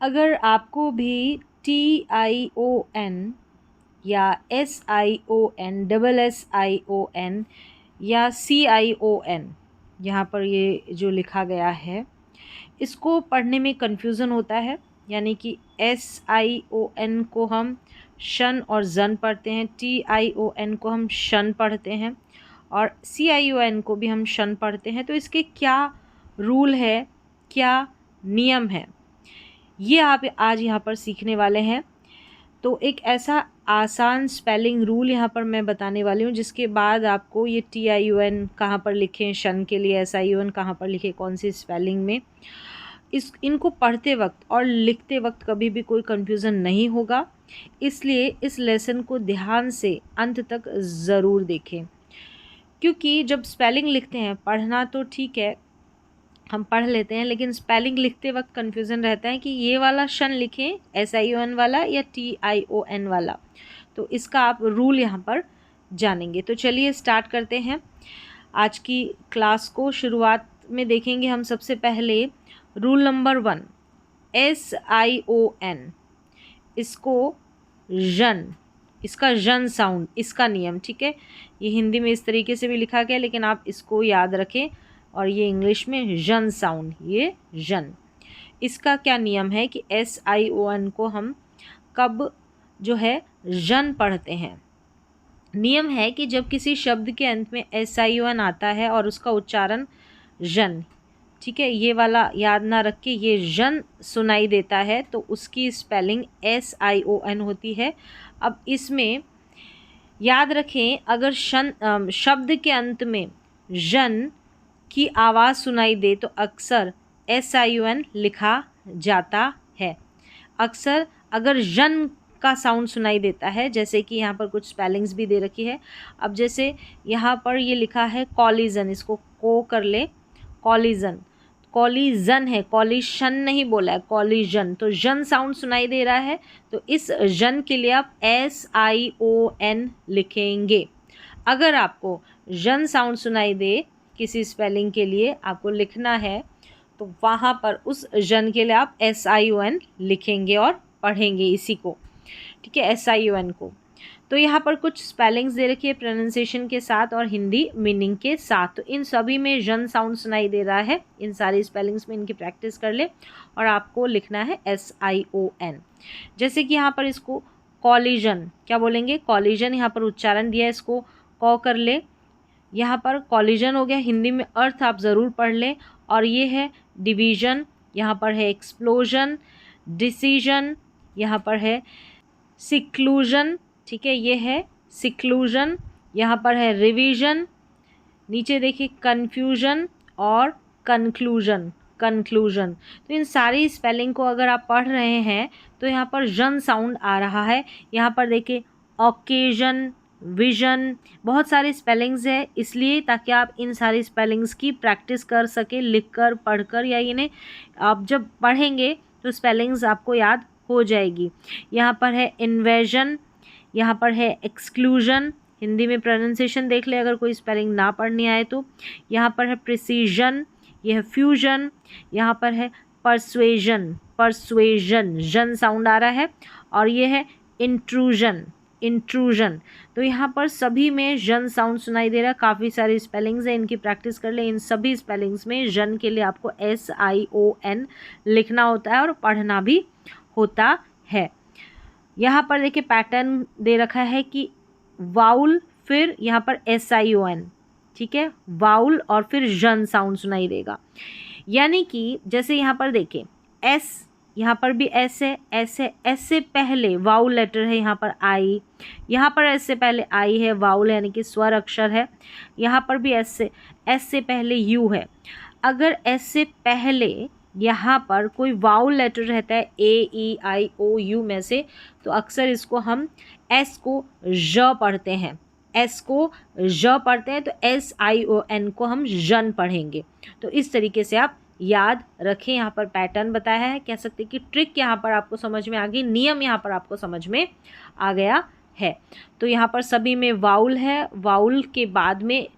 अगर आपको भी TION या SION, SSION या CION, यहाँ पर ये जो लिखा गया है, इसको पढ़ने में कन्फ्यूज़न होता है। यानी कि SION को हम शन और जन पढ़ते हैं, TION को हम शन पढ़ते हैं और CION को भी हम शन पढ़ते हैं। तो इसके क्या रूल है, क्या नियम है, ये आप आज यहाँ पर सीखने वाले हैं। तो एक ऐसा आसान स्पेलिंग रूल यहाँ पर मैं बताने वाली हूँ, जिसके बाद आपको ये TION कहाँ पर लिखें, शन के लिए SION कहाँ पर लिखें, कौन सी स्पेलिंग में, इनको पढ़ते वक्त और लिखते वक्त कभी भी कोई कन्फ्यूज़न नहीं होगा। इसलिए इस लेसन को ध्यान से अंत तक ज़रूर देखें, क्योंकि जब स्पेलिंग लिखते हैं, पढ़ना तो ठीक है, हम पढ़ लेते हैं, लेकिन स्पेलिंग लिखते वक्त कन्फ्यूज़न रहता है कि ये वाला शन लिखें SION वाला या TION वाला। तो इसका आप रूल यहाँ पर जानेंगे। तो चलिए स्टार्ट करते हैं आज की क्लास को। शुरुआत में देखेंगे हम सबसे पहले रूल नंबर 1, SION, इसको जन, इसका जन साउंड, इसका नियम, ठीक है। ये हिंदी में इस तरीके से भी लिखा गया, लेकिन आप इसको याद रखें। और ये इंग्लिश में जन साउंड, ये जन। इसका क्या नियम है कि SION को हम कब जो है जन पढ़ते हैं। नियम है कि जब किसी शब्द के अंत में SION आता है और उसका उच्चारण जन, ठीक है, ये वाला याद ना रख के ये जन सुनाई देता है, तो उसकी स्पेलिंग SION होती है। अब इसमें याद रखें, अगर शब्द के अंत में जन की आवाज़ सुनाई दे तो अक्सर SION लिखा जाता है। अक्सर अगर जन का साउंड सुनाई देता है, जैसे कि यहाँ पर कुछ स्पेलिंग्स भी दे रखी है। अब जैसे यहाँ पर ये लिखा है कॉलिजन, इसको को कर ले, कॉलिजन, कॉलिजन है, कॉलिशन नहीं बोला है, कॉलिजन। तो जन साउंड सुनाई दे रहा है, तो इस जन के लिए आप SION लिखेंगे। अगर आपको जन साउंड सुनाई दे किसी स्पेलिंग के लिए आपको लिखना है, तो वहाँ पर उस जन के लिए आप SION लिखेंगे और पढ़ेंगे इसी को, ठीक है, SION को। तो यहाँ पर कुछ स्पेलिंग्स दे रखी है प्रोनाउंसिएशन के साथ और हिंदी मीनिंग के साथ। तो इन सभी में जन साउंड सुनाई दे रहा है, इन सारी स्पेलिंग्स में इनकी प्रैक्टिस कर ले और आपको लिखना है SION। जैसे कि यहाँ पर इसको कॉलिजन, क्या बोलेंगे, कॉलिजन, यहाँ पर उच्चारण दिया है, इसको कॉ कर ले, यहाँ पर कॉलिजन हो गया। हिंदी में अर्थ आप ज़रूर पढ़ लें। और ये है डिवीज़न, यहाँ पर है एक्सप्लोजन, डिसीजन, यहाँ पर है सिक्लूजन, ठीक है, ये है सिक्लूजन, यहाँ पर है रिवीजन, नीचे देखिए कन्फ्यूजन और कंक्लूजन, कंक्लूजन। तो इन सारी स्पेलिंग को अगर आप पढ़ रहे हैं तो यहाँ पर जन साउंड आ रहा है। यहाँ पर देखिए ओकेजन, विजन, बहुत सारी स्पेलिंग्स है, इसलिए ताकि आप इन सारी स्पेलिंग्स की प्रैक्टिस कर सके, लिखकर, पढ़कर, या इन्हें आप जब पढ़ेंगे तो स्पेलिंग्स आपको याद हो जाएगी। यहाँ पर है इन्वेजन, यहाँ पर है एक्सक्लूजन, हिंदी में प्रोनाउंसिएशन देख ले अगर कोई स्पेलिंग ना पढ़नी आए तो। यहाँ पर है प्रिसीजन, यह है फ्यूजन, यहाँ पर है परसुएजन, परसुएजन, जन साउंड आ रहा है। और ये है इंट्रूजन, इंट्रूजन। तो यहाँ पर सभी में जन साउंड सुनाई दे रहा है। काफ़ी सारी स्पेलिंग्स हैं, इनकी प्रैक्टिस कर ले। इन सभी स्पेलिंग्स में जन के लिए आपको SION लिखना होता है और पढ़ना भी होता है। यहाँ पर देखिए पैटर्न दे रखा है कि वाउल, फिर यहाँ पर SION, ठीक है, वाउल और फिर जन साउंड सुनाई देगा। यानी कि जैसे यहाँ पर देखें S, यहाँ पर भी S है, S है, S से पहले वाउल लेटर है, यहाँ पर I, यहाँ पर S से पहले I है, वाउल यानी कि स्वर अक्षर है। यहाँ पर भी S से पहले U है। अगर S से पहले यहाँ पर कोई वाउल लेटर रहता है AEIOU में से, तो अक्सर इसको हम S को ज पढ़ते हैं, S को ज पढ़ते हैं, तो SION को हम जन पढ़ेंगे। तो इस तरीके से आप याद रखें। यहाँ पर पैटर्न बताया है, कह सकते हैं कि ट्रिक यहाँ पर आपको समझ में आ गई, नियम यहाँ पर आपको समझ में आ गया है। तो यहाँ पर सभी में वाउल है, वाउल के बाद में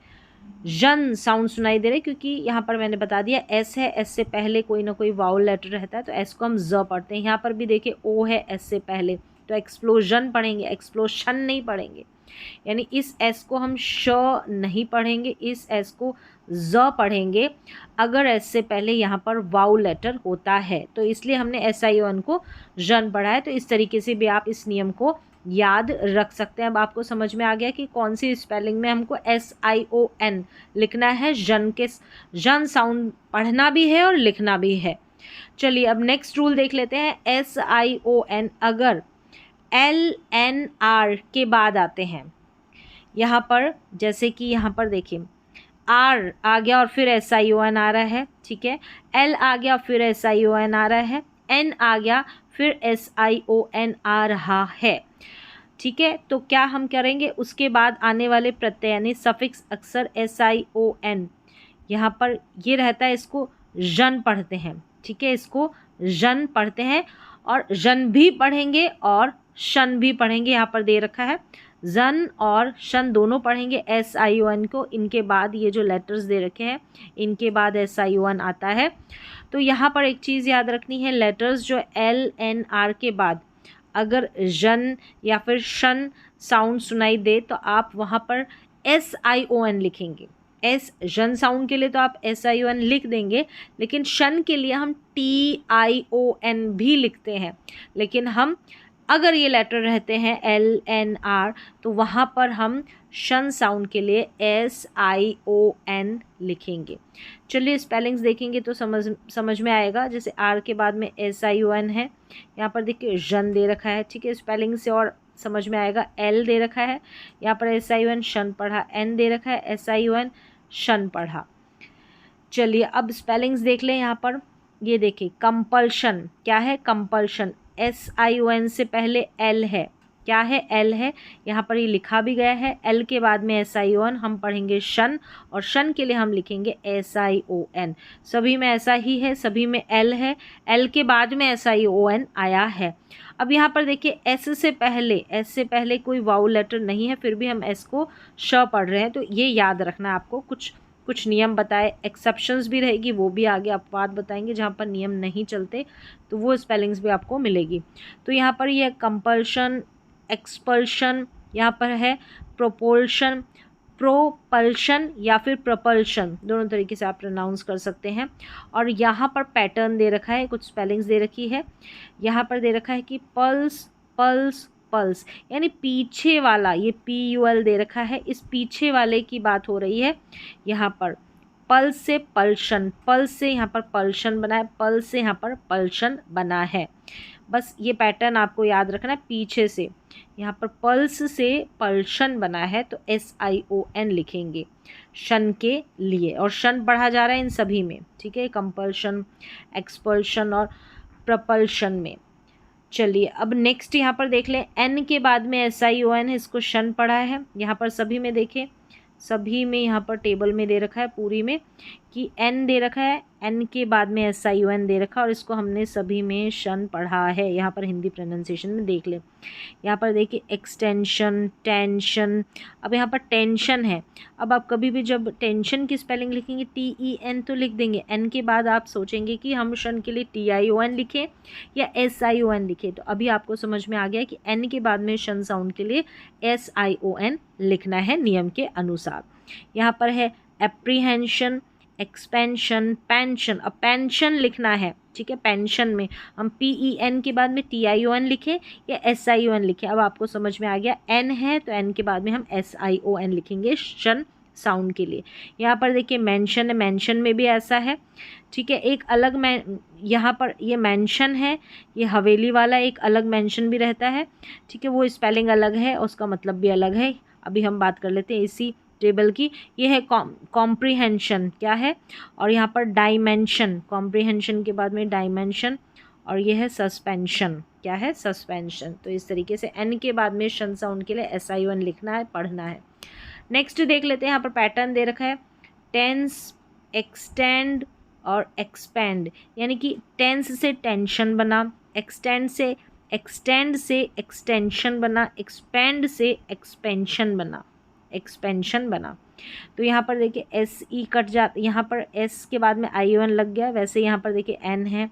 जन साउंड सुनाई दे रहा है, क्योंकि यहाँ पर मैंने बता दिया एस है, एस से पहले कोई ना कोई वाउल लेटर रहता है, तो एस को हम ज पढ़ते हैं। यहाँ पर भी देखिए ओ है एस से पहले, तो एक्सप्लोजन पढ़ेंगे, एक्सप्लोशन नहीं पढ़ेंगे। यानी इस एस को हम श नहीं पढ़ेंगे, इस एस को ज पढ़ेंगे अगर एस से पहले यहाँ पर वाउल लेटर होता है। तो इसलिए हमने SION को जन पढ़ा है। तो इस तरीके से भी आप इस नियम को याद रख सकते हैं। अब आपको समझ में आ गया कि कौन सी स्पेलिंग में हमको SION लिखना है। जन साउंड पढ़ना भी है और लिखना भी है। चलिए अब नेक्स्ट रूल देख लेते हैं। SION अगर LNR के बाद आते हैं, यहाँ पर जैसे कि यहाँ पर देखिए R आ गया और फिर SION आ रहा है, ठीक है। L आ गया फिर SION आ रहा है, N आ गया फिर SION आ रहा है, ठीक है। तो क्या हम करेंगे, उसके बाद आने वाले प्रत्यय यानी सफिक्स अक्सर SION यहाँ पर ये रहता है, इसको जन पढ़ते हैं, ठीक है। इसको जन पढ़ते हैं और जन भी पढ़ेंगे और शन भी पढ़ेंगे। यहाँ पर दे रखा है जन और शन दोनों पढ़ेंगे SION को। इनके बाद ये जो लेटर्स दे रखे हैं इनके बाद SION आता है। तो यहाँ पर एक चीज़ याद रखनी है, लेटर्स जो LNR के बाद अगर जन या फिर शन साउंड सुनाई दे तो आप वहाँ पर SION लिखेंगे। जन साउंड के लिए तो आप SION लिख देंगे, लेकिन शन के लिए हम TION भी लिखते हैं। लेकिन हम अगर ये लेटर रहते हैं LNR तो वहाँ पर हम शन साउंड के लिए SION लिखेंगे। चलिए स्पेलिंग्स देखेंगे तो समझ में आएगा। जैसे R के बाद में SION है, यहाँ पर देखिए जन दे रखा है, ठीक है। स्पेलिंग से और समझ में आएगा। L दे रखा है, यहाँ पर SION शन पढ़ा। N दे रखा है, SION शन पढ़ा। चलिए अब स्पेलिंग्स देख लें। यहाँ पर ये देखिए कंपल्शन, क्या है कंपल्शन, SION से पहले L है, क्या है L है, यहाँ पर ये लिखा भी गया है। L के बाद में SION हम पढ़ेंगे शन, और शन के लिए हम लिखेंगे SION। सभी में ऐसा ही है, सभी में L है, L के बाद में SION आया है। अब यहाँ पर देखिए S से पहले कोई वाउल लेटर नहीं है, फिर भी हम S को श पढ़ रहे हैं। तो ये याद रखना है आपको। कुछ नियम बताए, एक्सेप्शंस भी रहेगी, वो भी आगे अपवाद बताएंगे जहाँ पर नियम नहीं चलते, तो वो स्पेलिंग्स भी आपको मिलेगी। तो यहाँ पर ये कंपल्शन, एक्सपल्शन, यहाँ पर है प्रोपोल्शन, प्रोपल्शन या फिर प्रपल्शन, दोनों तरीके से आप प्रोनाउंस कर सकते हैं। और यहाँ पर पैटर्न दे रखा है, कुछ स्पेलिंग्स दे रखी है। यहाँ पर दे रखा है कि पल्स, पल्स, पल्स, यानी पीछे वाला, ये PUL दे रखा है, इस पीछे वाले की बात हो रही है। यहाँ पर पल्स से पल्शन, पल्स से यहाँ पर पल्शन बना है, पल्स से यहाँ पर पल्शन बना है। बस ये पैटर्न आपको याद रखना है। पीछे से यहाँ पर पल्स से पल्शन बना है तो SION लिखेंगे शन के लिए, और शन पढ़ा जा रहा है इन सभी में, ठीक है, कंपल्शन, एक्सपल्शन और प्रपल्शन में। चलिए अब नेक्स्ट यहाँ पर देख लें। N के बाद में SION है, इसको शन पढ़ा है। यहाँ पर सभी में देखें, सभी में यहाँ पर टेबल में दे रखा है पूरी में कि N दे रखा है, N के बाद में SION दे रखा है, और इसको हमने सभी में शन पढ़ा है। यहाँ पर हिंदी प्रोनाउंसिएशन में देख ले, यहाँ पर देखिए एक्सटेंशन, टेंशन। अब यहाँ पर टेंशन है, अब आप कभी भी जब टेंशन की स्पेलिंग लिखेंगे TEN तो लिख देंगे, N के बाद आप सोचेंगे कि हम शन के लिए TION लिखें या SION लिखें। तो अभी आपको समझ में आ गया कि N के बाद में शन साउंड के लिए SION लिखना है नियम के अनुसार। यहाँ पर है एप्रीहेंशन, एक्सपेंशन, पेंशन। अब पेंशन लिखना है, ठीक है। पेंशन में हम PEN के बाद में TION लिखें या SION लिखें, अब आपको समझ में आ गया। N है तो N के बाद में हम SION लिखेंगे शन साउंड के लिए। यहाँ पर देखिए मेंशन है, मेंशन में भी ऐसा है, ठीक है। एक अलग यहाँ पर ये मेंशन है, ये हवेली वाला एक अलग मेंशन भी रहता है, ठीक है। वो स्पेलिंग अलग है, उसका मतलब भी अलग है। अभी हम बात कर लेते हैं इसी टेबल की। ये है कॉम्प्रीहेंशन, क्या है, और यहाँ पर डायमेंशन, कॉम्प्रीहेंशन के बाद में डायमेंशन, और ये है सस्पेंशन, क्या है, सस्पेंशन। तो इस तरीके से N के बाद में शन साउंड के लिए SION लिखना है, पढ़ना है। नेक्स्ट देख लेते हैं। यहाँ पर पैटर्न दे रखा है टेंस, एक्सटेंड और एक्सपेंड, यानी कि टेंस से टेंशन बना, एक्सटेंड से एक्सटेंशन बना, एक्सपेंड से एक्सपेंशन बना। एक्सपेंशन बना। तो यहाँ पर देखिए एस ई कट जाता, यहाँ पर एस के बाद में आई ओ एन लग गया, वैसे यहाँ पर देखिए एन है,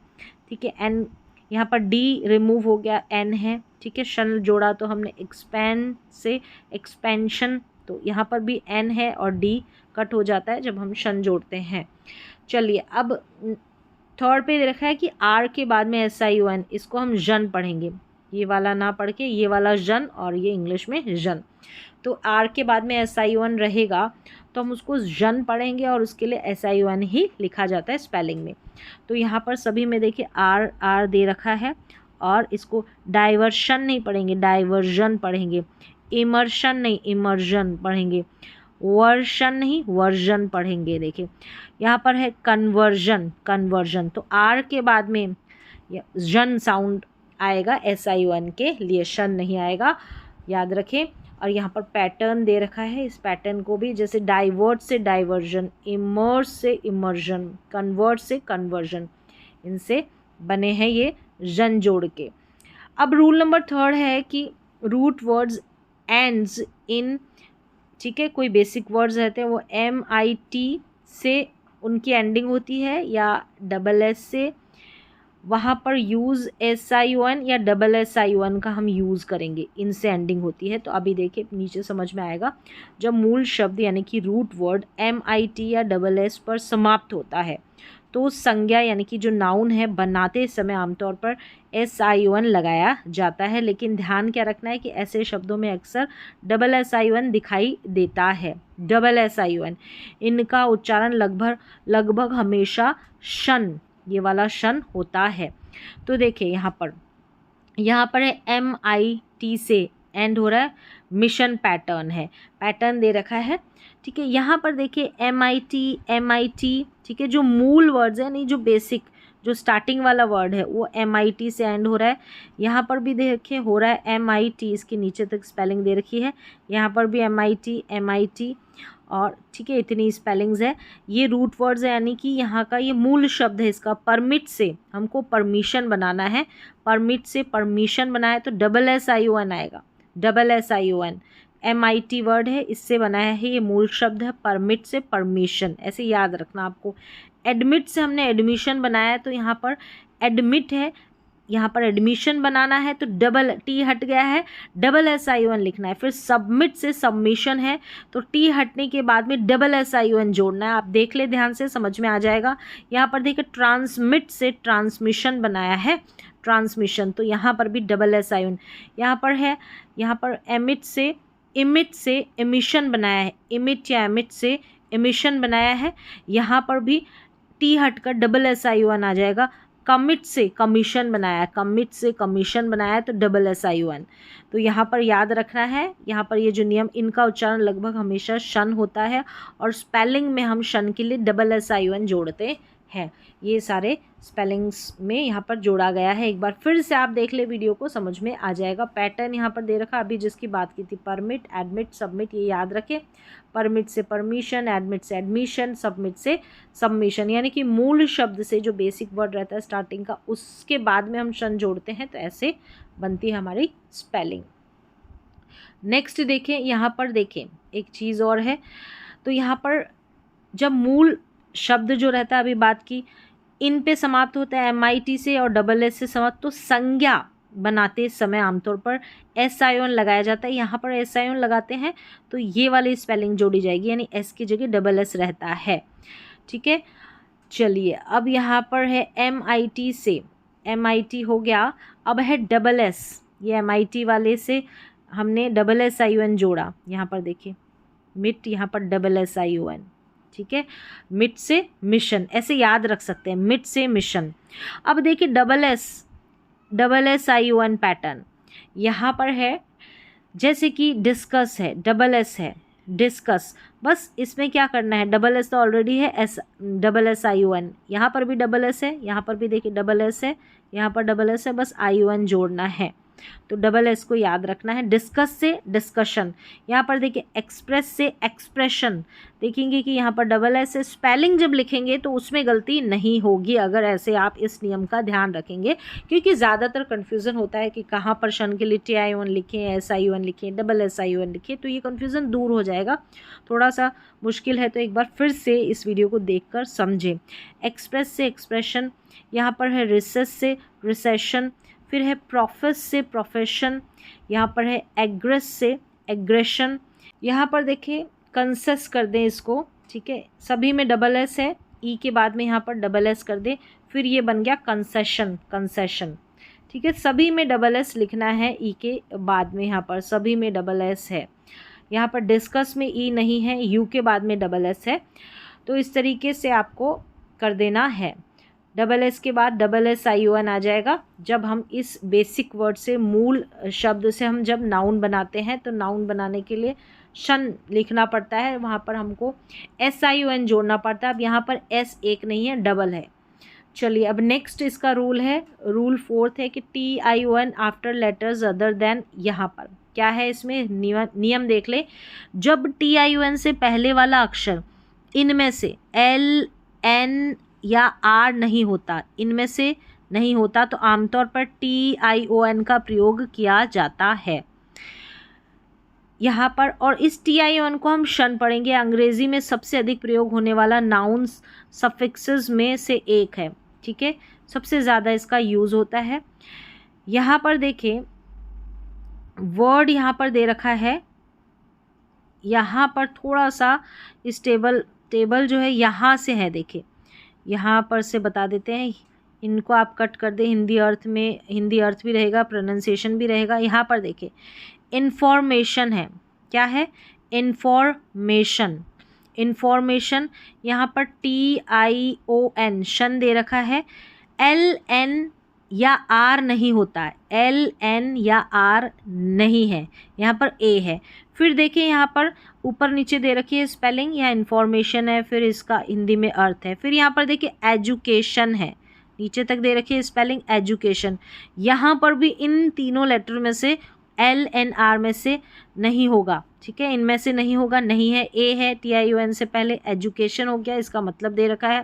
ठीक है, एन यहाँ पर डी रिमूव हो गया, एन है, ठीक है, शन जोड़ा तो हमने एक्सपैंड से एक्सपेंशन, तो यहाँ पर भी एन है और डी कट हो जाता है जब हम शन जोड़ते हैं। चलिए अब थर्ड पे रखा है कि आर के बाद में एस आई ओ एन, इसको हम जन पढ़ेंगे, ये वाला ना पढ़ के ये वाला जन और ये इंग्लिश में जन। तो आर के बाद में एस आई ओ एन रहेगा तो हम उसको जन पढ़ेंगे और उसके लिए एस आई ओ एन ही लिखा जाता है स्पेलिंग में। तो यहाँ पर सभी में देखिए आर आर दे रखा है और इसको डाइवर्शन नहीं पढ़ेंगे, डाइवर्जन पढ़ेंगे, इमर्शन नहीं इमर्जन पढ़ेंगे, वर्शन नहीं वर्जन पढ़ेंगे। देखिए यहाँ पर है कन्वर्जन, कन्वर्जन, तो आर के बाद में जन साउंड आएगा एस आई ओ एन के लिए, शन नहीं आएगा, याद रखें। और यहाँ पर पैटर्न दे रखा है, इस पैटर्न को भी जैसे डाइवर्ट से डाइवर्जन, इमर्स से इमर्जन, कन्वर्ट से कन्वर्जन, इनसे बने हैं ये जन जोड़ के। अब रूल नंबर थर्ड है कि रूट वर्ड्स एंड्स इन, ठीक है, कोई बेसिक वर्ड्स रहते हैं वो एम आई टी से उनकी एंडिंग होती है या डबल एस से, वहाँ पर use S I O N या double S I O N का हम यूज़ करेंगे, इनसे एंडिंग होती है। तो अभी देखिए नीचे समझ में आएगा, जब मूल शब्द यानी कि root word M I T या डबल एस पर समाप्त होता है तो संज्ञा यानी कि जो नाउन है बनाते समय आमतौर पर एस आई ओ एन लगाया जाता है, लेकिन ध्यान क्या रखना है कि ऐसे शब्दों में अक्सर double S I O N दिखाई देता है, double S I O N, इनका उच्चारण लगभग हमेशा शन, ये वाला शन होता है। तो देखिए यहाँ पर है एम आई टी से एंड हो रहा है, मिशन पैटर्न है, पैटर्न दे रखा है, ठीक है। यहाँ पर देखिए एम आई टी, ठीक है, जो मूल वर्ड्स है, नहीं जो बेसिक जो स्टार्टिंग वाला वर्ड है वो एम आई टी से एंड हो रहा है। यहाँ पर भी देखिए हो रहा है एम आई टी, इसके नीचे तक स्पेलिंग दे रखी है, यहाँ पर भी एम आई टी और ठीक है, इतनी स्पेलिंग्स है। ये रूट वर्ड्स है यानी कि यहाँ का ये मूल शब्द है, इसका परमिट से हमको परमिशन बनाना है, परमिट से परमिशन बनाया तो double S I O N आएगा, double S I O N, M I T word है इससे बनाया है, ये मूल शब्द है, परमिट से परमिशन, ऐसे याद रखना आपको। एडमिट से हमने एडमिशन बनाया है तो यहाँ पर एडमिट है, यहाँ पर एडमिशन बनाना है तो डबल टी हट गया है, double S I O N लिखना है। फिर सबमिट से सबमिशन है तो टी हटने के बाद में double S I O N जोड़ना है, आप देख ले ध्यान से, समझ में आ जाएगा। यहाँ पर देखिए ट्रांसमिट से ट्रांसमिशन बनाया है, ट्रांसमिशन, तो यहाँ पर भी double S I O N. यहाँ पर है, यहाँ पर इमिट से एमिशन बनाया है, इमिट या एमिट से एमिशन बनाया है, यहाँ पर भी टी हटकर double S I O N आ जाएगा। कमिट से कमीशन बनाया है, कमिट से कमीशन बनाया है तो double S I O N. तो यहाँ पर याद रखना है, यहाँ पर ये जो नियम, इनका उच्चारण लगभग हमेशा शन होता है और स्पेलिंग में हम शन के लिए double S I O N जोड़ते हैं। ये सारे स्पेलिंग्स में यहाँ पर जोड़ा गया है, एक बार फिर से आप देख ले वीडियो को, समझ में आ जाएगा। पैटर्न यहाँ पर दे रखा, अभी जिसकी बात की थी, परमिट, एडमिट, सबमिट, ये याद रखें। परमिट से परमिशन, एडमिट से एडमिशन, सबमिट से सबमिशन, यानी कि मूल शब्द से जो बेसिक वर्ड रहता है स्टार्टिंग का, उसके बाद में हम शन जोड़ते हैं, तो ऐसे बनती है हमारी स्पेलिंग। नेक्स्ट देखें, यहाँ पर देखें एक चीज़ और है, तो यहाँ पर जब मूल शब्द जो रहता है, अभी बात की, इन पे समाप्त होता है एम आई टी से और डबल एस से समाप्त, तो संज्ञा बनाते समय आमतौर पर एस आई ओ एन लगाया जाता है। यहाँ पर एस आई ओ एन लगाते हैं तो ये वाली स्पेलिंग जोड़ी जाएगी, यानी एस की जगह डबल एस रहता है, ठीक है। चलिए अब यहाँ पर है एम आई टी से, एम आई टी हो गया, अब है डबल एस, ये एम आई टी वाले से हमने double S I O N जोड़ा, यहाँ पर देखिए मिट, यहाँ पर double S I O N, ठीक है। मिट से मिशन, ऐसे याद रख सकते हैं, मिट से मिशन। अब देखिए double S I O N pattern यहाँ पर है, जैसे कि डिस्कस है, डबल एस है, डिस्कस, बस इसमें क्या करना है, डबल एस तो ऑलरेडी है, S, double S I O N, यहाँ पर भी डबल एस है, यहाँ पर भी देखिए डबल एस है, यहाँ पर डबल एस है, बस आई ओ एन जोड़ना है, तो डबल एस को याद रखना है। डिस्कस से डिस्कशन, यहाँ पर देखिए एक्सप्रेस से एक्सप्रेशन, देखेंगे कि यहाँ पर डबल एस से स्पेलिंग जब लिखेंगे तो उसमें गलती नहीं होगी अगर ऐसे आप इस नियम का ध्यान रखेंगे, क्योंकि ज़्यादातर कन्फ्यूज़न होता है कि कहाँ पर शन के लिए TION लिखें, SION लिखें, डबल SION लिखें, तो ये कन्फ्यूज़न दूर हो जाएगा। थोड़ा सा मुश्किल है तो एक बार फिर से इस वीडियो को देखकर समझें। एक्सप्रेस से एक्सप्रेशन, यहाँ पर है रिसेस से रिसेशन, फिर है प्रोफेस से प्रोफेशन, यहाँ पर है एग्रेस से एग्रेशन, यहाँ पर देखिए कंसेस कर दें इसको, ठीक है, सभी में डबल एस है, ई के बाद में यहाँ पर डबल एस कर दें, फिर ये बन गया कंसेशन, कंसेशन, ठीक है, सभी में डबल एस लिखना है, ई के बाद में यहाँ पर सभी में डबल एस है। यहाँ पर डिस्कस में ई नहीं है, यू के बाद में डबल एस है, तो इस तरीके से आपको कर देना है। डबल एस के बाद डबल SION आ जाएगा। जब हम इस बेसिक वर्ड से, मूल शब्द से हम जब नाउन बनाते हैं तो नाउन बनाने के लिए शन लिखना पड़ता है, वहाँ पर हमको SION जोड़ना पड़ता है। अब यहाँ पर S एक नहीं है, डबल है। चलिए अब नेक्स्ट इसका रूल है, रूल 4 है कि TION after letters other than, यहाँ पर क्या है इसमें नियम देख ले। जब TION से पहले वाला अक्षर इनमें से L, N या R नहीं होता, इनमें से नहीं होता, तो आमतौर पर TION का प्रयोग किया जाता है यहाँ पर। और इस TION को हम शन पढ़ेंगे। अंग्रेज़ी में सबसे अधिक प्रयोग होने वाला नाउन्स सफिक्सेस में से एक है, ठीक है, सबसे ज़्यादा इसका यूज़ होता है। यहाँ पर देखें वर्ड यहाँ पर दे रखा है, यहाँ पर थोड़ा सा इस टेबल जो है यहाँ से है, देखिए यहाँ पर से बता देते हैं, इनको आप कट कर दें, हिंदी अर्थ में हिंदी अर्थ भी रहेगा, प्रोनाउंसिएशन भी रहेगा। यहाँ पर देखिए इन्फॉर्मेशन है, क्या है, इन्फॉर्मेशन, इन्फॉर्मेशन, यहाँ पर TION शन दे रखा है, LN या R नहीं होता है, LN या R नहीं है, यहाँ पर A है। फिर देखिए यहाँ पर ऊपर नीचे दे रखी है स्पेलिंग, यहाँ इन्फॉर्मेशन है, फिर इसका हिंदी में अर्थ है। फिर यहाँ पर देखिए एजुकेशन है, नीचे तक दे रखी है स्पेलिंग एजुकेशन, यहाँ पर भी इन तीनों लेटर में से LNR में से नहीं होगा, ठीक है, इनमें से नहीं होगा, नहीं है, A है, TION से पहले एजुकेशन हो गया, इसका मतलब दे रखा है।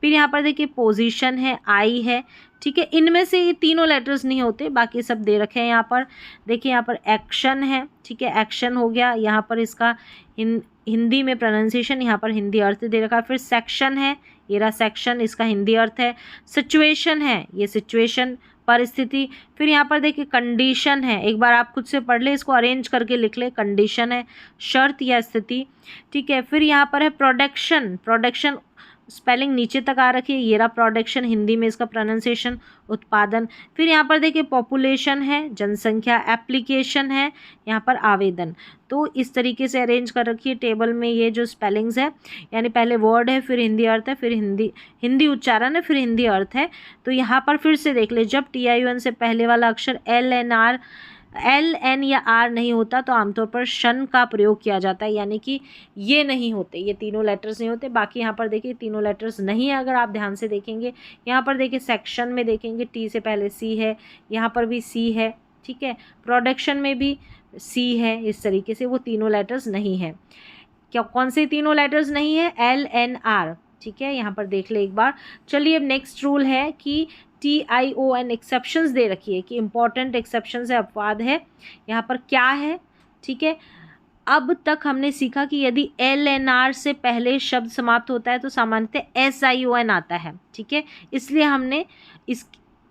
फिर यहाँ पर देखिए पोजीशन है, I है, ठीक है, इनमें से ये तीनों लेटर्स नहीं होते, बाकी सब दे रखे हैं। यहाँ पर देखिए यहाँ पर एक्शन है, ठीक है, एक्शन हो गया, यहाँ पर इसका हिंदी में प्रोनाउंसिएशन, यहाँ पर हिंदी अर्थ दे रखा है। फिर सेक्शन है, ये रहा सेक्शन, इसका हिंदी अर्थ है। सिचुएशन है, ये सिचुएशन, परिस्थिति। फिर यहाँ पर देखिए कंडीशन है, एक बार आप खुद से पढ़ ले, इसको अरेंज करके लिख ले, कंडीशन है शर्त या स्थिति, ठीक है। फिर यहाँ पर है प्रोडक्शन, प्रोडक्शन स्पेलिंग नीचे तक आ रखी है, ये रहा प्रोडक्शन, हिंदी में इसका प्रोनाउंसिएशन उत्पादन। फिर यहाँ पर देखिए पॉपुलेशन है, जनसंख्या, एप्लीकेशन है, यहाँ पर आवेदन। तो इस तरीके से अरेंज कर रखी है टेबल में ये जो स्पेलिंग्स है, यानी पहले वर्ड है, फिर हिंदी अर्थ है, फिर हिंदी उच्चारण है, फिर हिंदी अर्थ है। तो यहाँ पर फिर से देख ले, जब TION से पहले वाला अक्षर L, N या R नहीं होता तो आमतौर पर शन का प्रयोग किया जाता है, यानी कि ये नहीं होते, ये तीनों लेटर्स नहीं होते। बाकी यहाँ पर देखिए तीनों लेटर्स नहीं है, अगर आप ध्यान से देखेंगे। यहाँ पर देखिए सेक्शन में देखेंगे T से पहले C है, यहाँ पर भी C है, ठीक है, प्रोडक्शन में भी C है, इस तरीके से वो तीनों लेटर्स नहीं है। क्या कौन से तीनों लेटर्स नहीं है, L, N, R, ठीक है, यहाँ पर देख ले एक बार। चलिए अब नेक्स्ट रूल है कि TION एक्सेप्शंस दे रखी है कि इंपॉर्टेंट एक्सेप्शंस है, अपवाद है, यहाँ पर क्या है, ठीक है। अब तक हमने सीखा कि यदि LNR से पहले शब्द समाप्त होता है तो सामान्यतः SION आता है, ठीक है, इसलिए हमने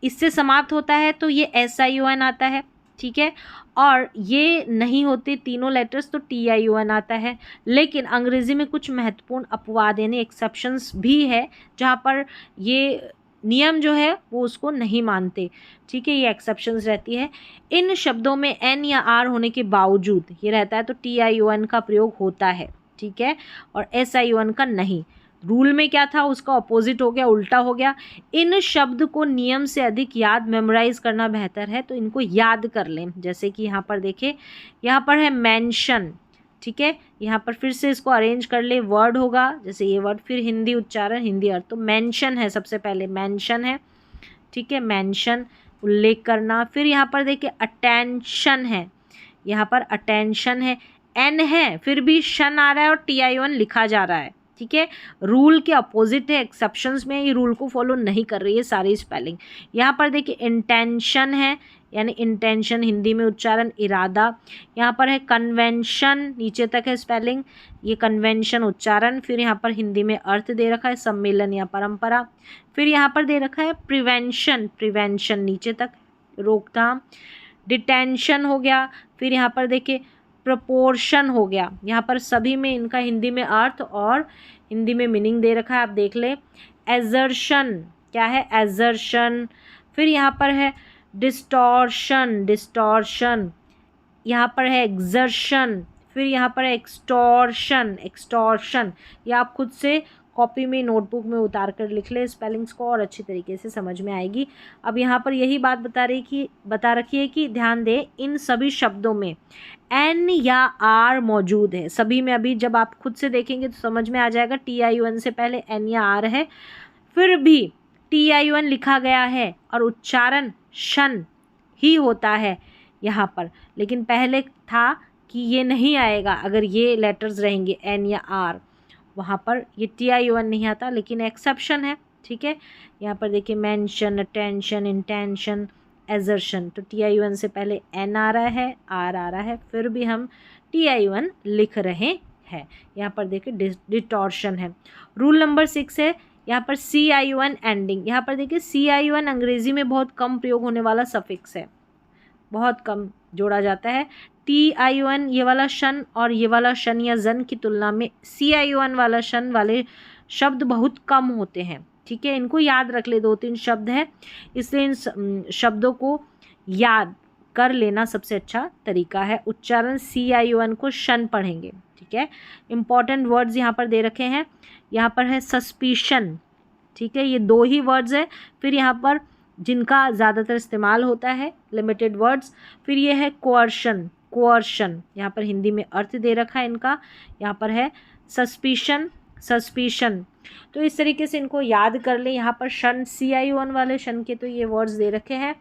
इससे समाप्त होता है तो ये SION आता है, ठीक है, और ये नहीं होते तीनों लेटर्स तो TION आता है। लेकिन अंग्रेज़ी में कुछ महत्वपूर्ण अपवाद यानी एक्सेप्शंस भी है जहाँ पर ये नियम जो है वो उसको नहीं मानते, ठीक है, ये एक्सेप्शंस रहती है। इन शब्दों में N या R होने के बावजूद ये रहता है तो TION का प्रयोग होता है, ठीक है, और SION का नहीं। रूल में क्या था, उसका अपोजिट हो गया, उल्टा हो गया। इन शब्द को नियम से अधिक याद मेमोराइज करना बेहतर है, तो इनको याद कर लें। जैसे कि यहाँ पर देखें, यहाँ पर है मेंशन, ठीक है, यहाँ पर फिर से इसको अरेंज कर ले, वर्ड होगा जैसे ये वर्ड, फिर हिंदी उच्चारण, हिंदी अर्थ। तो मेंशन है, सबसे पहले मेंशन है, ठीक है, मेंशन। उल्लेख करना। फिर यहाँ पर देखिए अटेंशन है, यहाँ पर अटेंशन है, एन है फिर भी शन आ रहा है और TION लिखा जा रहा है, ठीक है। रूल के अपोजिट है, एक्सेप्शंस में ये रूल को फॉलो नहीं कर रही है सारी स्पेलिंग। यहाँ पर देखिए इंटेंशन है, यानी इंटेंशन हिंदी में उच्चारण इरादा। यहाँ पर है कन्वेंशन, नीचे तक है स्पेलिंग, ये कन्वेंशन उच्चारण। फिर यहाँ पर हिंदी में अर्थ दे रखा है सम्मेलन या परंपरा। फिर यहाँ पर दे रखा है प्रिवेंशन, प्रिवेंशन नीचे तक रोकथाम। डिटेंशन हो गया। फिर यहाँ पर देखिए प्रपोर्शन हो गया, यहाँ पर सभी में इनका हिंदी में अर्थ और हिंदी में मीनिंग दे रखा है, आप देख ले। एजर्शन, क्या है एजर्शन। फिर यहाँ पर है डिस्टॉर्शन, डिस्टॉर्शन। यहाँ पर है एग्जर्शन। फिर यहाँ पर है एक्सटॉर्शन, एक्सटॉर्शन। ये आप खुद से कॉपी में नोटबुक में उतार कर लिख ले स्पेलिंग्स को, और अच्छी तरीके से समझ में आएगी। अब यहाँ पर यही बात बता रखी है कि ध्यान दें इन सभी शब्दों में एन या आर मौजूद है, सभी में। अभी जब आप खुद से देखेंगे तो समझ में आ जाएगा TION से पहले एन या आर है, फिर भी TION लिखा गया है और उच्चारण शन ही होता है यहाँ पर। लेकिन पहले था कि ये नहीं आएगा अगर ये लेटर्स रहेंगे एन या आर, वहाँ पर ये TION नहीं आता, लेकिन एक्सेप्शन है, ठीक है। यहाँ पर देखिए मेंशन, अटेंशन, इंटेंशन, एजर्शन, तो TION से पहले एन आ रहा है, आर आ रहा है, फिर भी हम TION लिख रहे हैं। यहाँ पर देखिए डिटॉर्शन है। रूल नंबर 6 है, यहाँ पर CION एंडिंग। यहाँ पर देखिए CION अंग्रेजी में बहुत कम प्रयोग होने वाला सफिक्स है, बहुत कम जोड़ा जाता है। TION ये वाला शन और ये वाला शन या जन की तुलना में CION वाला शन वाले शब्द बहुत कम होते हैं, ठीक है। इनको याद रख ले, 2-3 शब्द हैं, इसलिए इन शब्दों को याद कर लेना सबसे अच्छा तरीका है। उच्चारण CION को शन पढ़ेंगे, ठीक है। इंपॉर्टेंट वर्ड्स यहाँ पर दे रखे हैं। यहाँ पर है सस्पिशन, ठीक है, ये 2 ही वर्ड्स है। फिर यहाँ पर जिनका ज़्यादातर इस्तेमाल होता है लिमिटेड वर्ड्स। फिर ये है कोअर्शन, कोअर्शन, यहाँ पर हिंदी में अर्थ दे रखा है इनका। यहाँ पर है सस्पिशन, सस्पिशन। तो इस तरीके से इनको याद कर लें। यहाँ पर शन, CION वाले शन के तो ये वर्ड्स दे रखे हैं,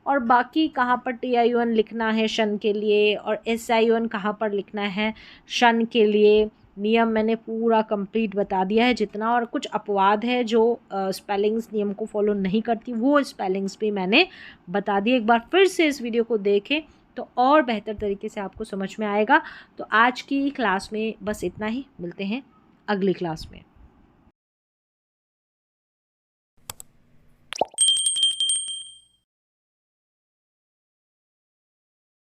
और बाकी कहाँ पर TION लिखना है शन के लिए और SION कहाँ पर लिखना है शन के लिए, नियम मैंने पूरा कंप्लीट बता दिया है जितना। और कुछ अपवाद है जो स्पेलिंग्स नियम को फॉलो नहीं करती, वो स्पेलिंग्स भी मैंने बता दिए। एक बार फिर से इस वीडियो को देखें तो और बेहतर तरीके से आपको समझ में आएगा। तो आज की क्लास में बस इतना ही, मिलते हैं अगली क्लास में।